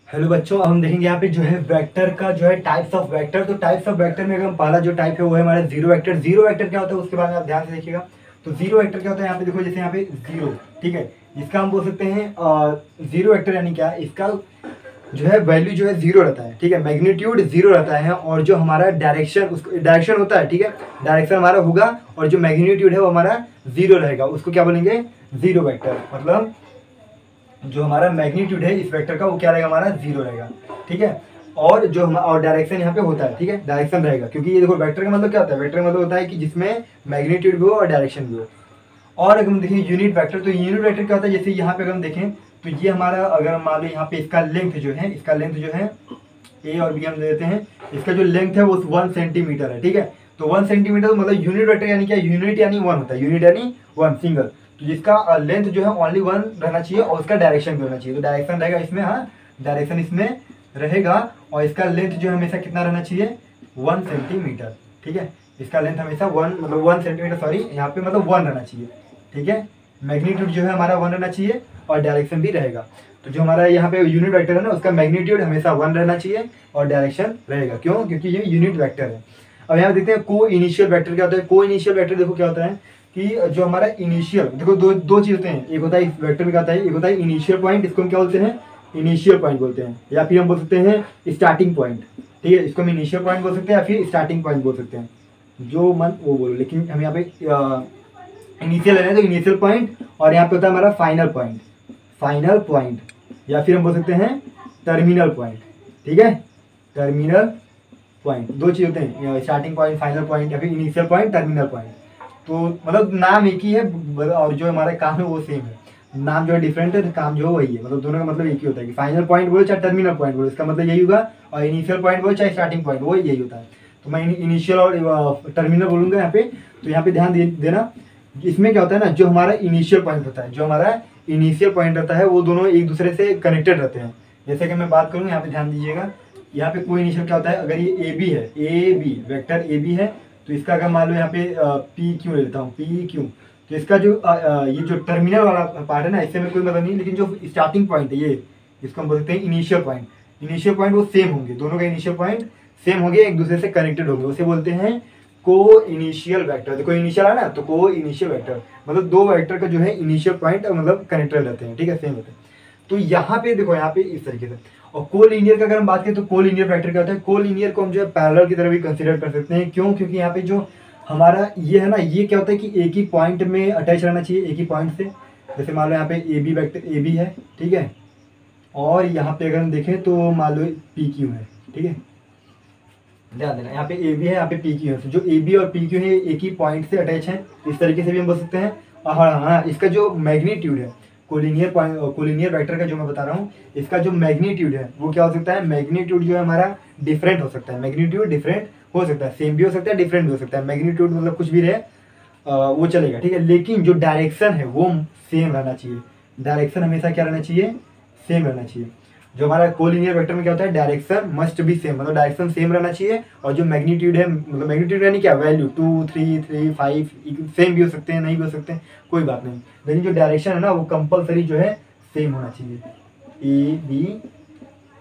Hello बच्चों, अब हम देखेंगे यहाँ पे जो है वेक्टर का जो है टाइप्स ऑफ वेक्टर। तो टाइप्स ऑफ वेक्टर में अगर हम पहला जो टाइप है वो है हमारा जीरो वेक्टर। जीरो वेक्टर क्या होता है उसके बारे में आप ध्यान से देखिएगा। तो जीरो वेक्टर क्या होता है, यहाँ पे देखो जैसे यहाँ पे जीरो, ठीक है, इसका हम बोल सकते हैं जीरो वेक्टर यानी क्या, इसका जो है वैल्यू जो है जीरो रहता है, ठीक है, मैग्नीट्यूड जीरो रहता है और जो हमारा डायरेक्शन उसको डायरेक्शन होता है, ठीक है, डायरेक्शन हमारा होगा और जो मैग्नीट्यूड है वो हमारा जीरो रहेगा, उसको क्या बोलेंगे, जीरो वेक्टर। मतलब जो हमारा मैग्नीट्यूड है इस वेक्टर का वो क्या रहेगा, हमारा जीरो रहेगा, ठीक है। और जो हम और डायरेक्शन यहाँ पे होता है, ठीक है, डायरेक्शन रहेगा, क्योंकि ये देखो वेक्टर का मतलब क्या होता है, वेक्टर का मतलब होता है कि जिसमें मैग्नीट्यूड भी हो और डायरेक्शन भी हो। और अगर हम देखें यूनिट वेक्टर, तो यूनिट वेक्टर क्या होता है, जैसे यहाँ पे अगर हम देखें तो ये हमारा, अगर हम मान लो यहाँ पे इसका लेंथ जो है, इसका लेंथ जो है ए और बी हम दे देते हैं, इसका जो लेंथ है वो 1 सेंटीमीटर है, ठीक है। तो 1 सेंटीमीटर मतलब यूनिट वेक्टर यानी क्या, यूनिट यानी 1 होता है, यूनिट यानी 1 सिंगल। तो जिसका लेंथ जो है ओनली 1 रहना चाहिए और उसका डायरेक्शन भी होना चाहिए। तो डायरेक्शन रहेगा इसमें, हाँ, डायरेक्शन इसमें रहेगा और इसका लेंथ जो है हमेशा कितना रहना चाहिए, 1 सेंटीमीटर, ठीक है। इसका लेंथ हमेशा 1 मतलब 1 सेंटीमीटर, सॉरी यहाँ पे मतलब 1 रहना चाहिए, ठीक है। मैग्नीट्यूड जो है हमारा 1 रहना चाहिए और डायरेक्शन भी रहेगा। तो जो हमारा यहाँ पे यूनिट वेक्टर है ना, उसका मैग्नीट्यूड हमेशा 1 रहना चाहिए और डायरेक्शन रहेगा, क्यों, क्योंकि ये यूनिट वेक्टर है। अब यहाँ देखते हैं को इनिशियल वेक्टर क्या होता है। को इनिशियल वेक्टर देखो क्या होता है कि जो हमारा इनिशियल, देखो दो चीज होते हैं, एक होता है इस वेक्टर में क्या होता है, एक होता है इनिशियल पॉइंट, इसको हम क्या बोलते हैं, इनिशियल पॉइंट बोलते हैं, या फिर हम बोल सकते हैं स्टार्टिंग पॉइंट, ठीक है, इसको हम इनिशियल पॉइंट बोल सकते हैं या फिर स्टार्टिंग पॉइंट बोल सकते हैं, जो मन वो बोलो, लेकिन हम यहाँ पे इनिशियल ले रहे हैं तो इनिशियल पॉइंट, और यहाँ पे होता है हमारा फाइनल पॉइंट, फाइनल पॉइंट, या फिर हम बोल सकते हैं टर्मिनल पॉइंट, ठीक है, टर्मिनल पॉइंट। दो चीज होते हैं, स्टार्टिंग पॉइंट, फाइनल पॉइंट, या फिर इनिशियल पॉइंट, टर्मिनल पॉइंट। तो मतलब नाम एक ही है और जो हमारा काम है वो सेम है, नाम जो है डिफरेंट है, काम जो है वही है, मतलब दोनों का मतलब एक ही होता है कि फाइनल पॉइंट बोलो चाहे टर्मिनल पॉइंट बोलो, इसका मतलब यही होगा, और इनिशियल पॉइंट बोलो चाहे स्टार्टिंग पॉइंट, वो यही होता है। तो मैं इनिशियल और टर्मिनल बोलूंगा यहाँ पे। तो यहाँ पे ध्यान देना, इसमें क्या होता है ना, जो हमारा इनिशियल पॉइंट होता है, जो हमारा इनिशियल पॉइंट रहता है वो दोनों एक दूसरे से कनेक्टेड रहते हैं। जैसे कि मैं बात करूँ, यहाँ पे ध्यान दीजिएगा, यहाँ पे कोई इनिशियल क्या होता है, अगर ये ए बी है, A B vector A B है, तो इसका अगर मान लो यहाँ पे पी क्यू ले लेता हूँ, पी क्यू, तो इसका जो ये जो टर्मिनल वाला पार्ट है ना, इससे में कोई मतलब नहीं, लेकिन जो स्टार्टिंग पॉइंट है ये, इसको हम बोलते हैं इनिशियल पॉइंट। इनिशियल पॉइंट वो सेम होंगे, दोनों का इनिशियल पॉइंट सेम होंगे, एक दूसरे से कनेक्टेड होंगे, उसे बोलते हैं को इनिशियल वेक्टर। देखो इनिशियल है ना, तो को इनिशियल वेक्टर मतलब दो वेक्टर का जो है इनिशियल पॉइंट मतलब कनेक्टेड रहते हैं, ठीक है, सेम होते हैं। तो यहाँ पे देखो, यहाँ पे इस तरीके से। और कोलिनियर का अगर हम बात करें तो कोलिनियर वेक्टर क्या होता है, कोलिनियर को हम जो है पैरेलल की तरह भी कंसीडर कर सकते हैं, क्यों, क्योंकि यहाँ पे जो हमारा ये है ना, ये क्या होता है कि एक ही पॉइंट में अटैच रहना चाहिए, एक ही पॉइंट से। जैसे मान लो यहाँ पे A B vector A B है, ठीक है, और यहाँ पे अगर हम देखें तो मान लो पी क्यू है, ठीक है, ध्यान देना, यहाँ पे ए बी है, यहाँ पे पी क्यू है, तो जो ए बी और पी क्यू है एक ही पॉइंट से अटैच है, इस तरीके से भी हम बोल सकते हैं। और हाँ, इसका जो मैग्नीट्यूड है कोलिनियर पॉइंट, कोलिनियर वेक्टर का जो मैं बता रहा हूँ, इसका जो मैग्नीट्यूड है वो क्या हो सकता है, मैग्नीट्यूड जो है हमारा डिफरेंट हो सकता है, मैग्नीट्यूड डिफरेंट हो सकता है, सेम भी हो सकता है, डिफरेंट भी हो सकता है, मैग्नीट्यूड मतलब कुछ भी रहे वो चलेगा, ठीक है, लेकिन जो डायरेक्शन है वो सेम रहना चाहिए, डायरेक्शन हमेशा क्या रहना चाहिए, सेम रहना चाहिए। जो हमारा कोलिनियर वेक्टर में क्या होता है, डायरेक्शन मस्ट बी सेम, मतलब डायरेक्शन सेम रहना चाहिए, और जो मैग्नीट्यूड है, मतलब मैग्नीट्यूड यानी क्या, वैल्यू 2 3 3 5 सेम भी हो सकते हैं, नहीं भी हो सकते हैं, कोई बात नहीं, लेकिन जो डायरेक्शन है ना वो कंपलसरी जो है सेम होना चाहिए, ए बी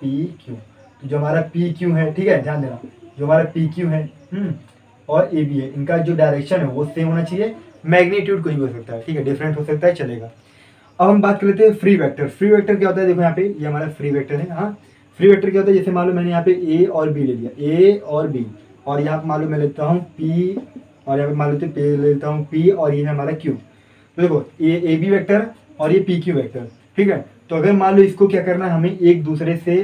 पी क्यू। तो जो हमारा पी क्यू है, ठीक है, ध्यान देना, जो हमारा पी क्यू है और ए बी है, इनका जो डायरेक्शन है वो सेम होना चाहिए, मैग्नीट्यूड कोई भी हो सकता है, ठीक है, डिफरेंट हो सकता है, चलेगा। अब हम बात कर लेते हैं फ्री वेक्टर। फ्री वेक्टर क्या होता है, देखो यहाँ पे ये हमारा फ्री वेक्टर है, हाँ, फ्री वेक्टर क्या होता है, जैसे मान लो मैंने यहाँ पे ए और बी ले लिया, ए और बी, और यहाँ पे मान लो मैं लेता हूँ पी, और यहाँ पे मान लेते ले लेता हूँ पी, और ये है हमारा क्यू। तो देखो ये ए बी वेक्टर और ये पी क्यू वेक्टर, ठीक है। तो अगर मान लो इसको क्या करना है, हमें एक दूसरे से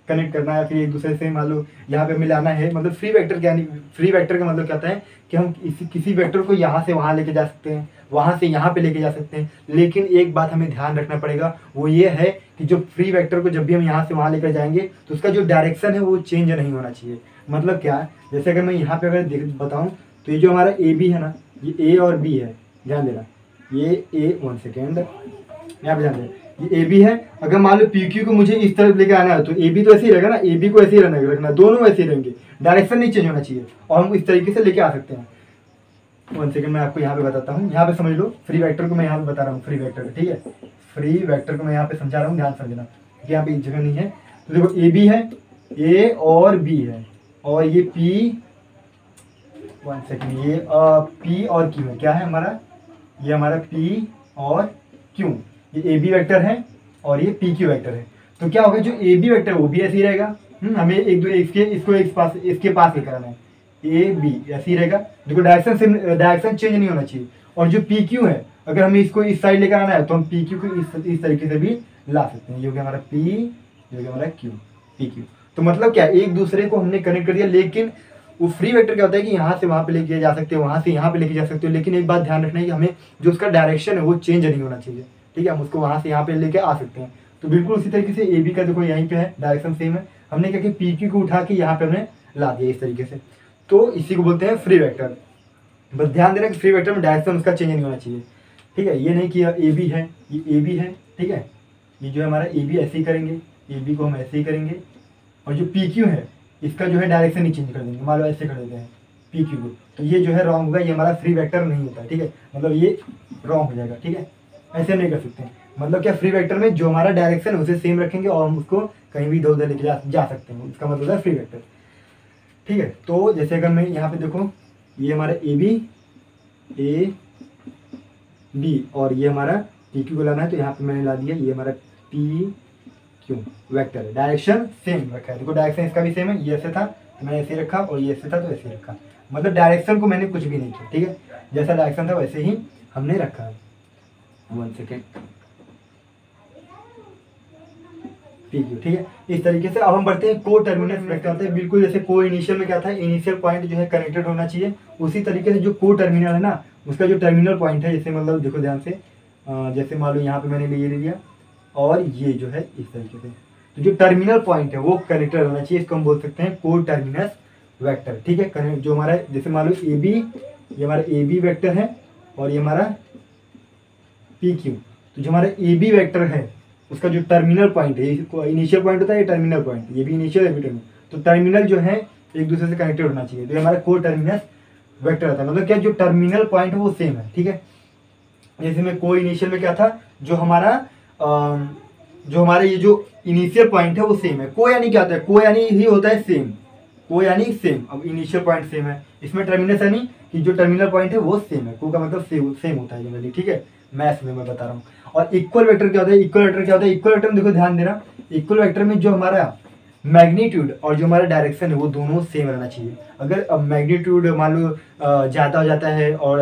कनेक्ट करना है, फिर एक दूसरे से मान लो यहाँ पे मिलाना है, मतलब फ्री वेक्टर क्या, फ्री वेक्टर का मतलब क्या होता है कि हम किसी वेक्टर को यहाँ से वहाँ लेके जा सकते हैं, वहाँ से यहाँ पे लेके जा सकते हैं, लेकिन एक बात हमें ध्यान रखना पड़ेगा, वो ये है कि जो फ्री वेक्टर को जब भी हम यहाँ से वहाँ लेकर जाएंगे तो उसका जो डायरेक्शन है वो चेंज नहीं होना चाहिए। मतलब क्या, जैसे अगर मैं यहाँ पे अगर बताऊँ तो ये जो हमारा ए बी है ना, ये ए और बी है, ध्यान देना, ये ए 1 सेकेंड, यहाँ पे ध्यान देना, ये ए बी है, अगर मान लो पी क्यू को मुझे इस तरफ लेके आना है तो ए बी तो ऐसे ही रहेगा ना, ए बी को ऐसे ही रखना, दोनों ऐसे ही रहेंगे, डायरेक्शन नहीं चेंज होना चाहिए, और हम इस तरीके से लेके आ सकते हैं। 1 सेकेंड मैं आपको यहाँ पे बताता हूँ, यहाँ पे समझ लो, फ्री वेक्टर को मैं यहाँ पे बता रहा हूँ, फ्री वेक्टर, ठीक है, फ्री वेक्टर को मैं यहाँ पे समझा रहा हूँ, ध्यान समझना, क्योंकि यहाँ पे जगह नहीं है। तो देखो ए बी है, ए और बी है, और ये पी, 1 सेकेंड, ये पी और क्यू है, क्या है हमारा, ये हमारा पी और क्यू, ये ए बी वैक्टर है और ये पी क्यू वैक्टर है। तो क्या होगा, जो ए बी वैक्टर है वो भी ऐसे ही रहेगा, हमें एक दो इसके पास ही कराना है, ए बी ऐसे ही रहेगा। देखो डायरेक्शन चेंज नहीं होना चाहिए। और जो पी क्यू है, अगर हमें इसको इस साइड लेकर आना है तो हम पी क्यू को इस तरीके से भी ला सकते हैं। ये हो गया हमारा पी, ये हो गया हमारा क्यू, पी क्यू। तो मतलब क्या, एक दूसरे को हमने कनेक्ट कर दिया, लेकिन वो फ्री वेक्टर क्या होता है कि यहाँ से वहाँ पे लेके जा सकते हो, वहाँ से यहाँ पे लेके जा सकते हो, लेकिन एक बात ध्यान रखना है कि हमें जो उसका डायरेक्शन है वो चेंज नहीं होना चाहिए, ठीक है। हम उसको वहाँ से यहाँ पे लेके आ सकते हैं। तो बिल्कुल उसी तरीके से ए बी का देखो यहीं पे है, डायरेक्शन सेम है, हमने क्या किया, पी क्यू को उठा के यहाँ पे हमने ला दिया इस तरीके से। तो इसी को बोलते हैं फ्री वेक्टर। बस ध्यान देना कि फ्री वेक्टर में डायरेक्शन उसका चेंज नहीं होना चाहिए, ठीक है। ये नहीं कि ए बी है, ये ए बी है, ठीक है, ये जो है हमारा ए बी ऐसे ही करेंगे, ए बी को हम ऐसे ही करेंगे, और जो पी क्यू है इसका जो है डायरेक्शन ही चेंज कर देंगे, मान लो ऐसे कर देते हैं पी क्यू को, तो ये जो है रॉन्ग होगा, ये हमारा फ्री वेक्टर नहीं होता है, ठीक है, मतलब ये रॉन्ग हो जाएगा, ठीक है। ऐसे नहीं कर सकते हैं, मतलब क्या, फ्री वेक्टर में जो हमारा डायरेक्शन है उसे सेम रखेंगे और हम उसको कहीं भी इधर उधर लेके जा सकते हैं, इसका मतलब है फ्री वेक्टर, ठीक है। तो जैसे अगर मैं यहाँ पे देखो, ये हमारा ए बी और ये हमारा पी क्यू को लाना है, तो यहाँ पे मैंने ला दिया, ये हमारा पी क्यू वेक्टर है, डायरेक्शन सेम रखा है। देखो डायरेक्शन इसका भी सेम है, ये ऐसे था तो मैंने ऐसे रखा, और ये ऐसे था तो ऐसे रखा, मतलब डायरेक्शन को मैंने कुछ भी नहीं किया, ठीक है, जैसा डायरेक्शन था वैसे ही हमने रखा है। 1 सेकेंड, पी क्यू, ठीक है। इस तरीके से अब हम बढ़ते हैं को टर्मिनल वेक्टर होते हैं, बिल्कुल जैसे को इनिशियल में क्या था, इनिशियल पॉइंट जो है कनेक्टेड होना चाहिए, उसी तरीके से जो को टर्मिनल है ना, उसका जो टर्मिनल पॉइंट है, जैसे मतलब देखो ध्यान से, जैसे मान लो यहाँ पे मैंने ये ले लिया और ये जो है इस तरीके से, तो जो टर्मिनल पॉइंट है वो कनेक्टेड होना चाहिए, इसको हम बोल सकते हैं को टर्मिनस वेक्टर, ठीक है। कनेक्ट जो हमारा, जैसे मान लो ए बी, ये हमारा ए बी वैक्टर है और ये हमारा पी क्यू, तो जो हमारा ए बी वैक्टर है उसका जो टर्मिनल पॉइंट है, इनिशियल पॉइंट होता है, ये टर्मिनल पॉइंट, ये भी इनिशियल है भी टर्मिनल, तो टर्मिनल जो है एक दूसरे से कनेक्टेड होना चाहिए, तो ये हमारा को टर्मिनस वेक्टर रहता है। मतलब क्या, जो टर्मिनल पॉइंट है वो सेम है, ठीक है। जैसे में को इनिशियल में क्या था, जो हमारा ये जो इनिशियल पॉइंट है वो सेम है। को यानी क्या होता है, को यानी ही होता है सेम, को यानी सेम। अब इनिशियल पॉइंट सेम है, इसमें टर्मिनस यानी कि जो टर्मिनल पॉइंट है वो सेम है, को का मतलब सेम होता है जनरली, ठीक है, मैथ्स में मैं बता रहा हूँ। और इक्वल वेक्टर क्या होता है, इक्वल वेक्टर क्या होता है, इक्वल वेक्टर में देखो ध्यान देना, इक्वल वेक्टर में जो हमारा मैग्नीट्यूड और जो हमारा डायरेक्शन है वो दोनों सेम रहना चाहिए। अगर मैग्नीट्यूड मान लो ज़्यादा हो जाता है और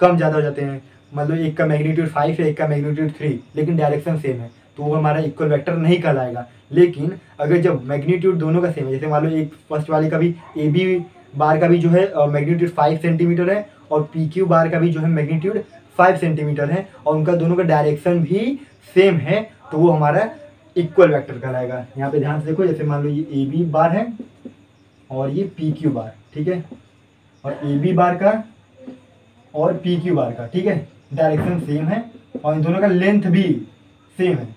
कम ज़्यादा हो जाते हैं, मतलब एक का मैग्नीट्यूड 5 है, एक का मैग्नीट्यूड 3, लेकिन डायरेक्शन सेम है, तो वो हमारा इक्वल वेक्टर नहीं कहलाएगा। लेकिन अगर जब मैग्नीट्यूड दोनों का सेम है, जैसे मान लो एक फर्स्ट वाले का भी ए बी बार का भी जो है मैग्नीट्यूड 5 सेंटीमीटर है, और पी क्यू बार का भी जो है मैग्नीट्यूड 5 सेंटीमीटर है, और उनका दोनों का डायरेक्शन भी सेम है, तो वो हमारा इक्वल वेक्टर कहलाएगा। यहाँ पे ध्यान से देखो, जैसे मान लो ये ए बी बार है और ये पी क्यू बार, ठीक है, और ए बी बार का और पी क्यू बार का, ठीक है, डायरेक्शन सेम है, और इन दोनों का लेंथ भी सेम है,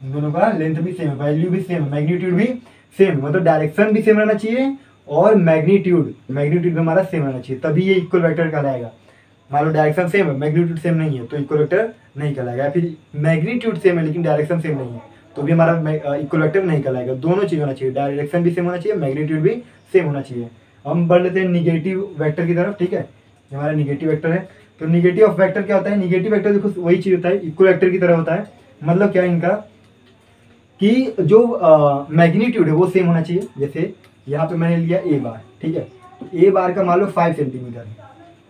इन दोनों का लेंथ भी सेम है, वैल्यू भी सेम है, मैग्नीट्यूड भी सेम है, मतलब डायरेक्शन भी सेम रहना चाहिए और मैग्नीट्यूड भी हमारा सेम रहना चाहिए, तभी ये इक्वल वेक्टर कहलाएगा। मान लो डायरेक्शन सेम है, मैग्नीट्यूड सेम नहीं है, तो इक्वल वेक्टर नहीं कहलाएगा। फिर मैग्नीट्यूड सेम है लेकिन डायरेक्शन सेम नहीं है, तो भी हमारा इक्वल वेक्टर नहीं कहलाएगा। दोनों चीज़ होना चाहिए, डायरेक्शन भी सेम होना चाहिए, मैग्नीट्यूड भी सेम होना चाहिए। हम बढ़ लेते हैं निगेटिव वेक्टर की तरफ, ठीक है, हमारा निगेटिव वेक्टर है। तो निगेटिव ऑफ वेक्टर क्या होता है, निगेटिव वेक्टर देखो वही चीज़ होता है, इक्वल वेक्टर की तरह होता है। मतलब क्या इनका कि जो मैग्नीट्यूड है वो सेम होना चाहिए। जैसे यहाँ पे मैंने लिया ए बार, ठीक है, तो ए बार का मान लो 5 सेंटीमीटर है,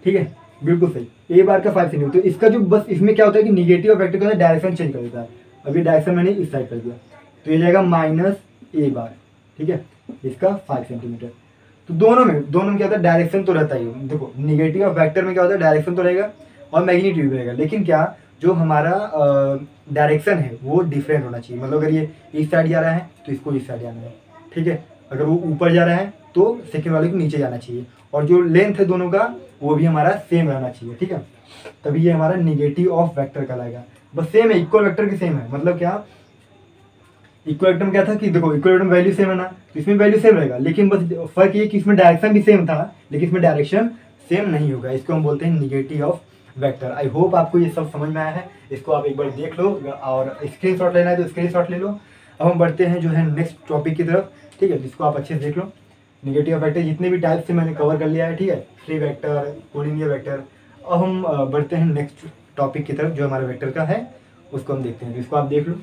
ठीक है, बिल्कुल सही, ए बार का 5 सेंटीमीटर। तो इसका जो बस इसमें क्या होता है कि निगेटिव वेक्टर का डायरेक्शन चेंज कर देता है। अभी डायरेक्शन मैंने इस साइड कर दिया, तो ये जाएगा माइनस ए बार, ठीक है, इसका 5 सेंटीमीटर। तो दोनों में क्या होता है, डायरेक्शन तो रहता ही है। देखो निगेटिव ऑफ वेक्टर में क्या होता है, डायरेक्शन तो रहेगा और मैग्नीट्यूड रहेगा, लेकिन क्या जो हमारा डायरेक्शन है वो डिफरेंट होना चाहिए। मतलब अगर ये इस साइड जा रहा है तो इसको इस साइड जाना है, ठीक है, अगर वो ऊपर जा रहा है तो सेकंड वाले को नीचे जाना चाहिए, और जो लेंथ है दोनों का वो भी हमारा सेम रहना चाहिए, ठीक है, तभी ये हमारा निगेटिव ऑफ वेक्टर कहलाएगा। बस सेम है, इक्वल वेक्टर के सेम है। मतलब क्या, इक्वल वेक्टर में क्या था कि देखो इक्वल वेक्टर में वैल्यू सेम है ना, तो इसमें वैल्यू सेम रहेगा, लेकिन बस फर्क ये कि इसमें डायरेक्शन भी सेम था, लेकिन इसमें डायरेक्शन सेम नहीं होगा। इसको हम बोलते हैं negative of vector. I hope आपको ये सब समझ में आया है। इसको आप एक बार देख लो, और स्क्रीनशॉट लेना है तो स्क्रीनशॉट ले लो। अब हम बढ़ते हैं जो है नेक्स्ट टॉपिक की तरफ, ठीक है, जिसको आप अच्छे से देख लो। निगेटिव वेक्टर जितने भी टाइप से मैंने कवर कर लिया है, ठीक है, फ्री वेक्टर, कोलिनियर वेक्टर। अब हम बढ़ते हैं नेक्स्ट टॉपिक की तरफ जो हमारे वेक्टर का है, उसको हम देखते हैं। तो इसको आप देख लो।